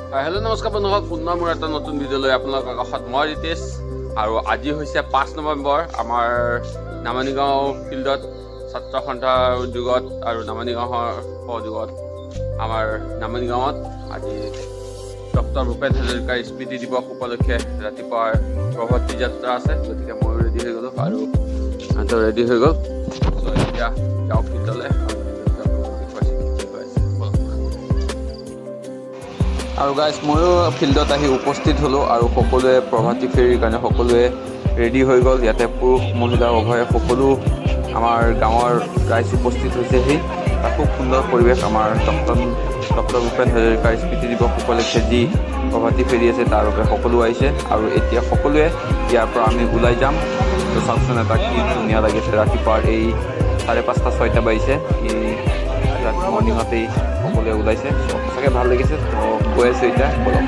Hello' নমস্কাৰ বন্ধুসকল, পুনৰ মোৰ এটা নতুন ভিডিঅ'লৈ আপোনালোকৰ কাষত মই ৰিতেশ। আৰু আজি হৈছে 5 নৱেম্বৰ। আমাৰ নামনিগাঁও ফিল্ডত ছাত্ৰ সন্থাৰ উদ্যোগত আৰু নামনিগাঁৱৰ সহযোগত আমাৰ নামনিগাঁৱত আজি ডক্টৰ ভূপেন হাজৰিকাৰ স্মৃতি দিৱস উপলক্ষে ৰাতিপুৱাৰ প্ৰভাতী যাত্ৰা আছে। গতিকে ময়ো ৰেডি হৈ গ'লোঁ আৰু সিহঁতেও ৰেডি হৈ গ'ল। চ' এতিয়া যাওঁ ফিল্ডলৈ আৰু গাইজ ময়ো ফিল্ডত আহি উপস্থিত হ'লোঁ আৰু সকলোৱে প্ৰভাতী ফেৰীৰ কাৰণে সকলোৱে ৰেডি হৈ গ'ল। ইয়াতে পুৰুষ মহিলা উভয়ে সকলো আমাৰ গাঁৱৰ ৰাইজ উপস্থিত হৈছেহি। এটা খুব সুন্দৰ পৰিৱেশ। আমাৰ ডক্টৰ ভূপেন হাজৰিকাৰ স্মৃতি দিৱস উপলক্ষে যি প্ৰভাতী ফেৰী আছে তাৰ বাবে সকলো আহিছে আৰু এতিয়া সকলোৱে ইয়াৰ পৰা আমি ওলাই যাম। তো চাওকচোন এটা কি ধুনীয়া লাগিছে। ৰাতিপুৱাৰ এই 5:30-6টা বাজিছে। মৰ্ণিঙতেই সকলোৱে ওলাইছে। সঁচাকৈ ভাল লাগিছে। তো গৈ আছোঁ এতিয়া, বলক।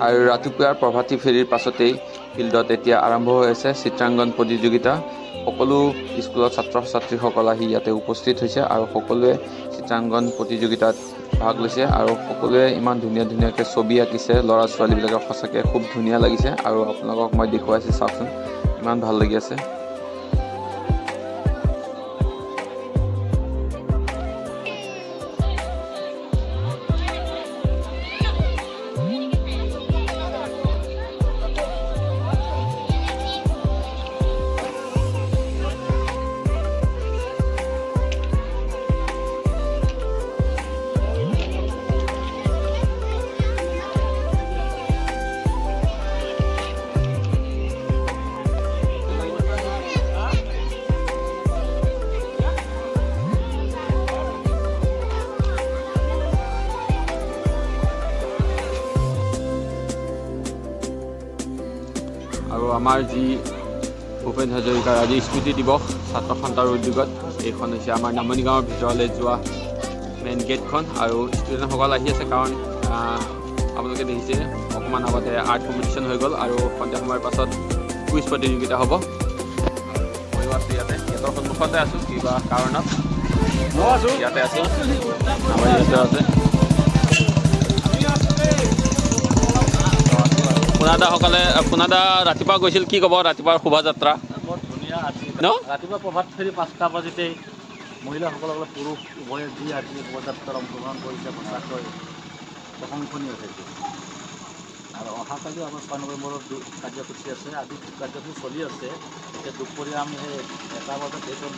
আৰু ৰাতিপুৱাৰ প্ৰভাতী ফেৰীৰ পাছতেই ফিল্ডত এতিয়া আৰম্ভ হৈ আছে চিত্ৰাংকন প্ৰতিযোগিতা। সকলো স্কুলৰ ছাত্ৰ ছাত্ৰীসকল আহি ইয়াতে উপস্থিত হৈছে আৰু সকলোৱে চিত্ৰাংকন প্ৰতিযোগিতাত ভাগ লৈছে আৰু সকলোৱে ইমান ধুনীয়াকৈ ছবি আঁকিছে। ল'ৰা ছোৱালীবিলাকক সঁচাকৈ খুব ধুনীয়া লাগিছে আৰু আপোনালোকক মই দেখুৱাইছোঁ, চাওকচোন ইমান ভাল লাগি আছে। আৰু আমাৰ যি ভূপেন হাজৰিকাৰ আজি স্মৃতি দিৱস ছাত্ৰ সন্থাৰ উদ্যোগত, এইখন হৈছে আমাৰ নামনিগাঁৱৰ ভিতৰলৈ যোৱা মেইন গেটখন। আৰু ষ্টুডেণ্টসকল আহি আছে কাৰণ আপোনালোকে দেখিছে অকণমান আগতে আৰ্ট কম্পিটিশ্যন হৈ গ'ল আৰু সন্ধিয়া সময়ৰ পাছত কুইজ প্ৰতিযোগিতা হ'ব। ময়ো আছোঁ ইয়াতে, সিহঁতৰ সন্মুখতে আছোঁ কিবা কাৰণত। ইয়াতে আছোঁ, আমাৰ ইয়াতে আছে পোনাদা ৰাতিপুৱা গৈছিল, কি ক'ব ৰাতিপুৱাৰ শোভাযাত্ৰা? বৰ ধুনীয়া আছিল ন? ৰাতিপুৱা প্ৰভাত ফেৰী 5টা বাজিতেই মহিলাসকলক পুৰুষ উভয়ে যি আজি শোভাযাত্ৰাত অংশগ্ৰহণ কৰিছে সঁচাকৈ প্ৰশংসনীয় হৈছে। আৰু অহাকালি আমাৰ 6 নৱেম্বৰৰ কাৰ্যসূচী আছে। আজি কাৰ্যসূচী চলি আছে। এতিয়া দুপৰীয়া আমি সেই 1টা বজাত এইখন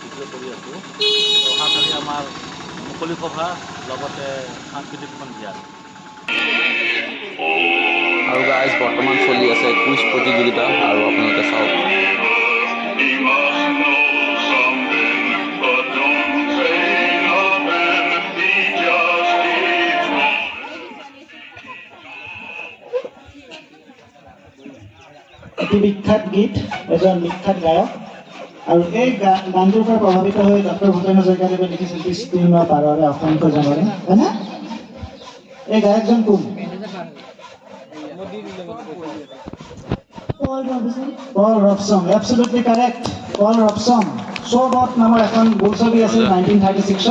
ভিডিঅ' কৰি আছোঁ। অহাকালি আমাৰ মুকলি সভা লগতে সাংস্কৃতিক সন্ধিয়া। আৰু গাইজ বৰ্তমান চলি আছে কুইজ প্ৰতিযোগিতা আৰু আপোনালোকে চাওক। এটি বিখ্যাত গীত, এজন বিখ্যাত গায়ক আৰু এই গানটোৰ পৰা প্ৰভাৱিত হৈ ডক্টৰ ভূপেন হাজৰিকাদেৱে লিখিছিল কৃষ্ণৰ পাৰৰে অসংখ্য জনৰে, হয়নে? এই গায়কজন কোন? পল ৰবচন, এবছলিউটলি কাৰেক্ট। পল ৰবচন। শ্ব'বট নামৰ এখন বোলছবি আছিল 1936ত।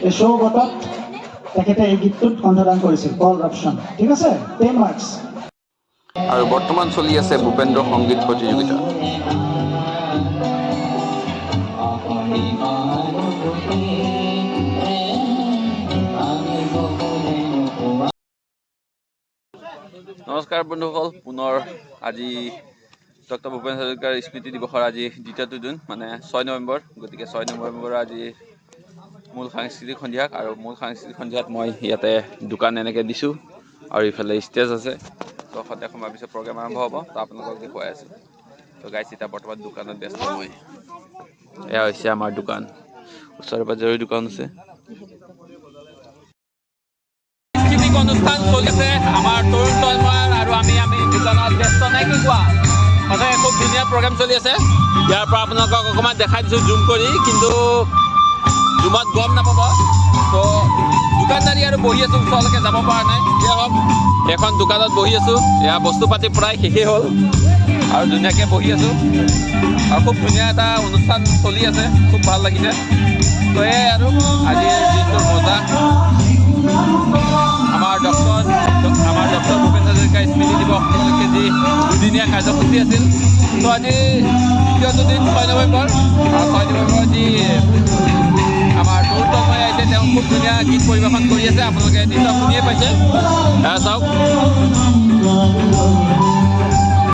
এই শ্ব'বটত তেখেতে এই গীতটোত কণ্ঠদান কৰিছিল, পল ৰবচন। ঠিক আছে, 10 মাৰ্কছ। আৰু বৰ্তমান চলি আছে ভূপেন্দ্ৰ সংগীত প্ৰতিযোগিতা। নমস্কাৰ বন্ধুসকল, পুনৰ আজি ডক্টৰ ভূপেন হাজৰিকাৰ স্মৃতি দিৱসৰ আজি দ্বিতীয়টো দিন, মানে 6 নৱেম্বৰ। গতিকে 6 নৱেম্বৰ আজি মূল সাংস্কৃতিক সন্ধিয়া, আৰু মূল সাংস্কৃতিক সন্ধিয়াত মই ইয়াতে দোকান এনেকৈ দিছোঁ আৰু ইফালে ষ্টেজ আছে। তো সন্ধিয়া সময়ৰ পিছত প্ৰগ্ৰেম আৰম্ভ হ'ব, তো আপোনালোকক দেখুৱাই আছোঁ। তো গাইছ, এতিয়া বৰ্তমান দোকানত ব্যস্ত মই। এয়া হৈছে আমাৰ দোকান, ওচৰে পাজৰে দোকান আছে। সাংস্কৃতিক অনুষ্ঠান চলিছে আমাৰ তৰুণ তন্ময়ৰ, আৰু আমি দোকানত ব্যস্ত নাই কি কোৱা? সদায় খুব ধুনীয়া প্ৰগ্ৰেম চলি আছে। ইয়াৰ পৰা আপোনালোকক অকণমান দেখাই দিছোঁ জুম কৰি, কিন্তু জুমত গম নাপাব। তো দোকানদাৰী আৰু বহি আছোঁ, ওচৰলৈকে যাব পৰা নাই। এতিয়া হওক, এখন দোকানত বহি আছোঁ। এয়া বস্তু পাতি প্ৰায় শেষেই হ'ল আৰু ধুনীয়াকৈ বহি আছোঁ, আৰু খুব ধুনীয়া এটা অনুষ্ঠান চলি আছে, খুব ভাল লাগিছে। তো এয়াই আৰু আজিৰ দিনটোৰ মজা। আমাৰ ডক্টৰ ভূপেন হাজৰিকা স্মৃতি দিৱস উপলক্ষে যি দুদিনীয়া কাৰ্যসূচী আছিল, তো আজি দ্বিতীয়টো দিন 6 নৱেম্বৰ। আৰু 6 নৱেম্বৰ যি আমাৰ তৰুণ তন্ময় আহিছে, তেওঁ খুব ধুনীয়া গীত পৰিৱেশন কৰি আছে। আপোনালোকে নিশ্চয় শুনিয়ে পাইছে, চাওক।